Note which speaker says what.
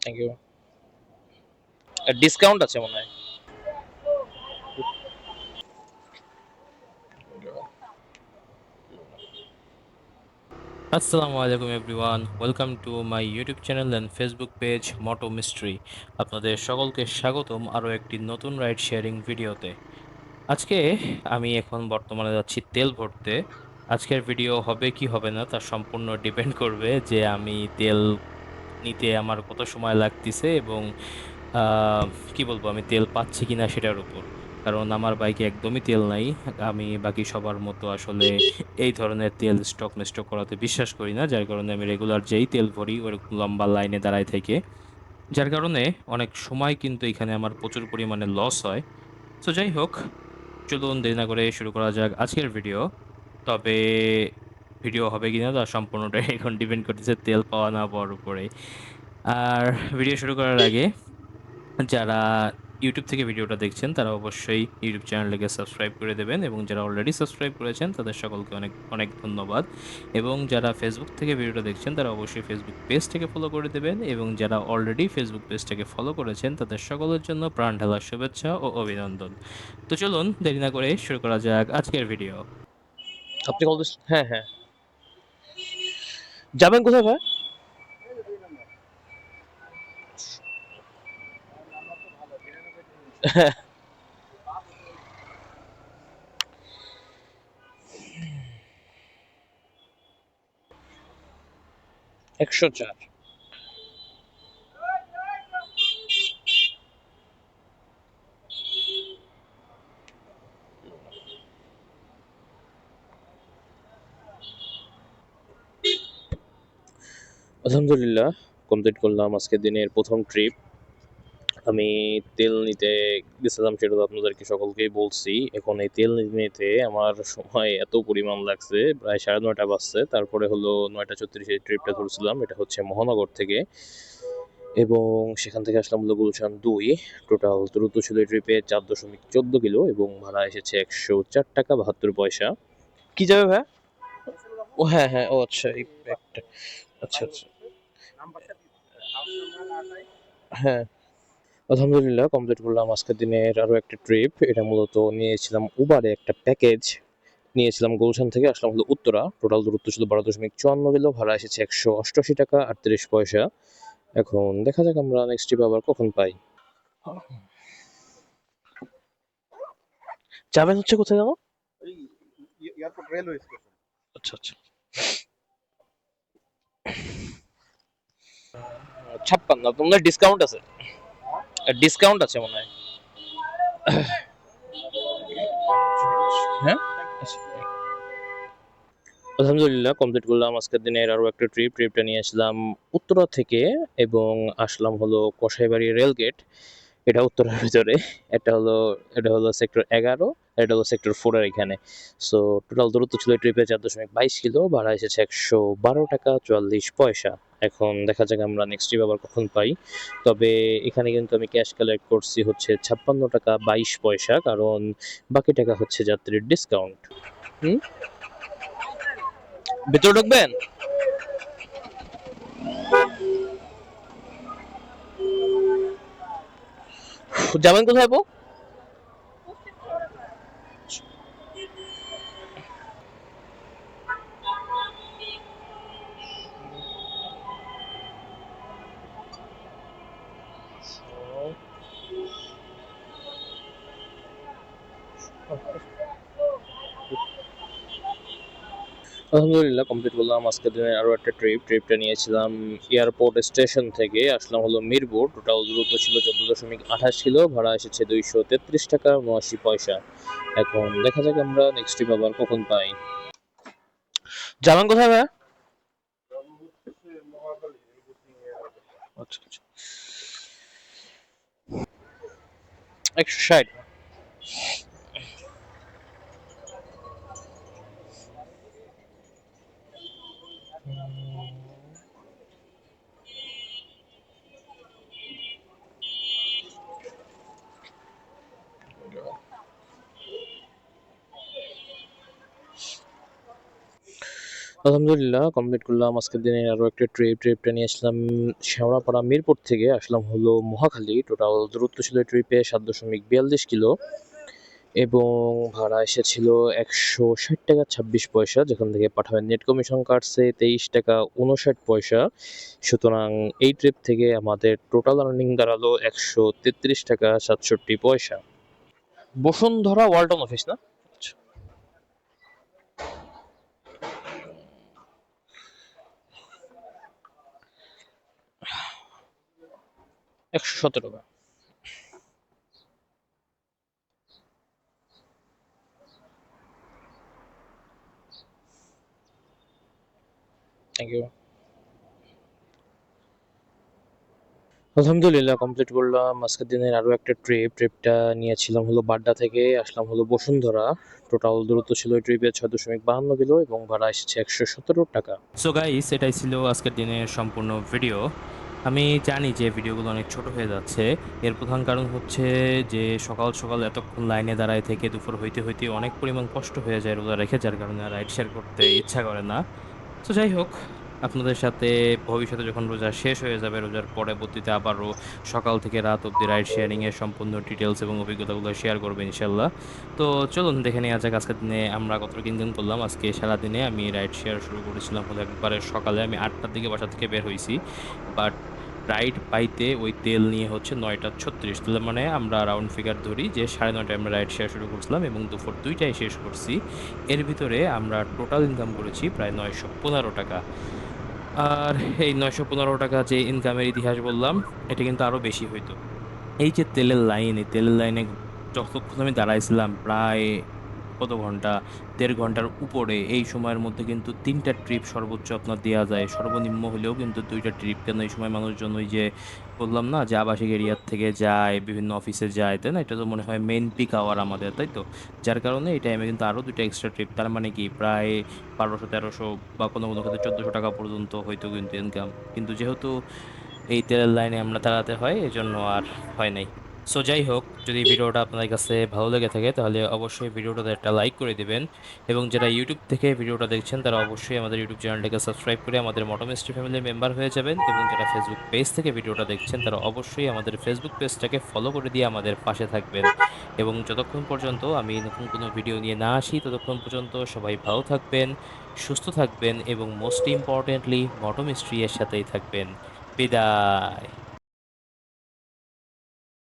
Speaker 1: Thank you. Discount আছে মনে হয়।
Speaker 2: আসসালামু আলাইকুম everyone, welcome to my YouTube channel and Facebook page Moto Mystery. আপনাদের সকলকে স্বাগতম আরও একটি নতুন রাইড শেয়ারিং ভিডিওতে। আজকে আমি এখন বর্তমানে যাচ্ছি তেল ভরতে। আজকের ভিডিও হবে কি হবে না তা সম্পূর্ণ ডিপেন্ড করবে যে আমি তেল নিতে আমার কত সময় লাগতেছে এবং আহ, কি বলবো, আমি তেল পাচ্ছি কিনা সেটার উপর। কারণ আমার বাইকে একদমই তেল নাই। আমি বাকি সবার মতো আসলে এই ধরনের তেল স্টক মিস্টক করাতে বিশ্বাস করি না, যার কারণে আমি রেগুলার যেই তেল ভরি ওরকম লম্বা লাইনে দাঁড়ায় থেকে, যার কারণে অনেক সময় কিন্তু এখানে আমার প্রচুর পরিমাণে লস হয়। তো যাই হোক, চলুন দেরি না করে শুরু করা যাক আজকের ভিডিও। তবে ভিডিও হবে কিনা তা সম্পূর্ণটাই এখন ডিপেন্ড করতেছে তেল পাওয়া না পাওয়ার উপরে। আর ভিডিও শুরু করার আগে যারা ইউটিউব থেকে ভিডিওটা দেখছেন তারা অবশ্যই ইউটিউব চ্যানেলটিকে সাবস্ক্রাইব করে দেবেন, এবং যারা অলরেডি সাবস্ক্রাইব করেছেন তাদের সকলকে অনেক অনেক ধন্যবাদ। এবং যারা ফেসবুক থেকে ভিডিওটা দেখছেন তারা অবশ্যই ফেসবুক পেজটাকে ফলো করে দেবেন, এবং যারা অলরেডি ফেসবুক পেজটাকে ফলো করেছেন তাদের সকলের জন্য প্রাণ ঢালা শুভেচ্ছা ও অভিনন্দন। তো চলুন দেরি না করে শুরু করা যাক আজকের ভিডিও।
Speaker 1: আপনি কল দিচ্ছেন? হ্যাঁ হ্যাঁ। যাবেন কোথায় ভাই? 104। আলহামদুলিল্লাহ, কমপ্লিট করলাম আজকের দিনের প্রথম ট্রিপ। আমি তেল নিতে গেছিলাম, সেটা তো আপনাদেরকে সকলকেই বলছি। এখন এই তেল নিতে আমার সময় এত পরিমাণ লাগছে, প্রায় 9:30 বাজছে। তারপরে হলো 9:34 ট্রিপটা ধরছিলাম, এটা হচ্ছে মহানগর থেকে, এবং সেখান থেকে আসলাম হলো গুলশান 2। টোটাল দ্রুত ছিল এই ট্রিপে 4.14 কিলো, এবং ভাড়া এসেছে 104 টাকা 72 পয়সা। কি যাবে ভাই? ও হ্যাঁ হ্যাঁ, ও আচ্ছা, এই একটা। আচ্ছা আচ্ছা। হ্যাঁ, আলহামদুলিল্লাহ কমপ্লিট করলাম আজকের দিনের আরো একটা ট্রিপ। এটা মূলত নিয়েছিলাম উবারে একটা প্যাকেজ, নিয়েছিলাম গুলশান থেকে আসলাম হলো উত্তরা। টোটাল দূরত্ব ছিল 12.54 কিলো, ভাড়া এসেছে 188 টাকা 38 পয়সা। এখন দেখা যাক আমরা নেক্সট ট্রিপ আবার কখন পাই। যাবেন হচ্ছে কোথায় জানো? Airport railway station. আচ্ছা আচ্ছা। 56, আপনাদের ডিসকাউন্ট আছে? ডিসকাউন্ট আছে মনে হয়। হ্যাঁ আচ্ছা। আলহামদুলিল্লাহ কমপ্লিট করলাম আজকের দিনের আরো একটা ট্রিপটা নিয়েছিলাম উত্তরা থেকে, এবং আসলাম হলো কসাইবাড়ি রেলগেট। এটা উত্তরার ভিতরে। এটা হলো সেক্টর 11, এটা হলো সেক্টর 4 এখানে। সো টোটাল দূরত্ব ছিল ট্রিপে 4.22 কিলো, ভাড়া এসেছে 112 টাকা 44 পয়সা। এখন দেখা যাক আমরা নেক্সট ট্রিপ আবার কখন পাই। তবে এখানে কিন্তু আমি ক্যাশ কালেক্ট করছি হচ্ছে 56 টাকা 22 পয়সা, কারণ বাকি টাকা হচ্ছে যাত্রীর ডিসকাউন্ট। হুম, ভিতরে ঢুকবেন? যাবেন কোথায় আপু? আলহামদুলিল্লাহ কমপ্লিট করলাম আজকের দিনের আরো একটা ট্রিপটা নিয়েছিলাম এয়ারপোর্ট স্টেশন থেকে, আসলাম হলো মিরপুর। টোটাল দূরত্ব ছিল 14.28 কিলো, ভাড়া এসেছে 233 টাকা 79 পয়সা। এখন দেখা যাক আমরা নেক্সট ট্রিপ আবার কখন পাই। যাবেন কোথায় ভাই? আচ্ছা আচ্ছা। 160। আলহামদুলিল্লাহ কমপ্লিট করলাম আজকের দিনে আরও একটা ট্রিপটা নিয়ে আসলাম শেওড়াপাড়া মিরপুর থেকে আসলাম হলো মহাখালী। টোটাল দূরত্ব ছিল ট্রিপে 7.42 কিলো এবং ভাড়া এসেছিল 160 টাকা 26 পয়সা, যেখান থেকে পাঠাবেন নেট কমিশন কাটছে 23 টাকা 59 পয়সা। সুতরাং এই ট্রিপ থেকে আমাদের টোটাল আর্নিং দাঁড়ালো 133 টাকা 67 পয়সা। বসুন্ধরা ওয়ালটন অফিস না? আচ্ছা, 117 টাকা। Thank you. আলহামদুলিল্লাহ কমপ্লিট করলাম আজকের দিনের আরও একটা ট্রিপটা নিয়েছিলাম হলো বাড্ডা থেকে আসলাম হলো বসুন্ধরা। টোটাল দূরত্ব ছিল ওই ট্রিপে 6.52 কিলো এবং ভাড়া এসেছে 117 টাকা।
Speaker 2: সো গাইস, এটাই ছিল আজকের দিনের সম্পূর্ণ ভিডিও। আমি জানি যে ভিডিওগুলো অনেক ছোট হয়ে যাচ্ছে। এর প্রধান কারণ হচ্ছে যে সকাল সকাল এতক্ষণ লাইনে দাঁড়ায় থেকে দুপুর হইতে হইতে অনেক পরিমাণ কষ্ট হয়ে যায় রোজা রেখে, যার কারণে আর রাইড শেয়ার করতে ইচ্ছা করে না। তো যাই হোক, আপনাদের সাথে ভবিষ্যতে যখন রোজা শেষ হয়ে যাবে, রোজার পরবর্তীতে আবারও সকাল থেকে রাত অবধি রাইড শেয়ারিংয়ের সম্পূর্ণ ডিটেলস এবং অভিজ্ঞতাগুলো শেয়ার করবো ইনশাল্লাহ। তো চলুন দেখে নেওয়া যাক আজকের দিনে আমরা কতটুকু ইনকাম করলাম। আজকে সারাদিনে আমি রাইড শেয়ার শুরু করেছিলাম হলো একবারে সকালে, আমি 8টার দিকে বাসা থেকে বের হয়েছি। বাট রাইড পাইতে ওই তেল নিয়ে হচ্ছে 9টা 36, তাহলে মানে আমরা রাউন্ড ফিগার ধরি যে 9:30 আমরা রাইড শেয়ার শুরু করছিলাম এবং দুপুর 2টায় শেষ করছি। এর ভিতরে আমরা টোটাল ইনকাম করেছি প্রায় 915 টাকা। আর এই 915 টাকা যে ইনকামের ইতিহাস বললাম, এটা কিন্তু আরও বেশি হইতো। এই যে তেলের লাইন, এই তেলের লাইনে যতক্ষণ আমি দাঁড়াইছিলাম প্রায় কত ঘন্টা, 1.5 ঘন্টার উপরে। এই সময়ের মধ্যে কিন্তু 3টা ট্রিপ সর্বোচ্চ আপনার দেওয়া যায়, সর্বনিম্ন হলেও কিন্তু 2টা ট্রিপ। কেন এই সময় মানুষজন ওই যে বললাম না যে আবাসিক এরিয়ার থেকে যায়, বিভিন্ন অফিসে যায়, তাই না? এটা তো মনে হয় মেইন পিক আওয়ার আমাদের, তাই তো? যার কারণে এই টাইমে কিন্তু আরও 2টা এক্সট্রা ট্রিপ, তার মানে কি প্রায় 1200 1300 বা কোনো কোনো ক্ষেত্রে 1400 টাকা পর্যন্ত হয়তো কিন্তু ইনকাম। কিন্তু যেহেতু এই তেলের লাইনে আমরা দাঁড়াতে হয়, এজন্য আর হয় নাই। সো যাই হোক, যদি ভিডিওটা আপনাদের কাছে ভালো লেগে থাকে তাহলে অবশ্যই ভিডিওটাতে একটা লাইক করে দিবেন। এবং যারা ইউটিউব থেকে ভিডিওটা দেখছেন তারা অবশ্যই আমাদের ইউটিউব চ্যানেলটাকে সাবস্ক্রাইব করে আমাদের মোটো মিস্ট্রি ফ্যামিলির মেম্বার হয়ে যাবেন। এবং যারা ফেসবুক পেজ থেকে ভিডিওটা দেখছেন তারা অবশ্যই আমাদের ফেসবুক পেজটাকে ফলো করে দিয়ে আমাদের পাশে থাকবেন। এবং যতক্ষণ পর্যন্ত আমি নতুন কোনো ভিডিও নিয়ে না আসি ততক্ষণ পর্যন্ত সবাই ভালো থাকবেন, সুস্থ থাকবেন এবং মোস্ট ইম্পর্টেন্টলি মোটো মিস্ট্রি এর সাথেই থাকবেন। বিদায়।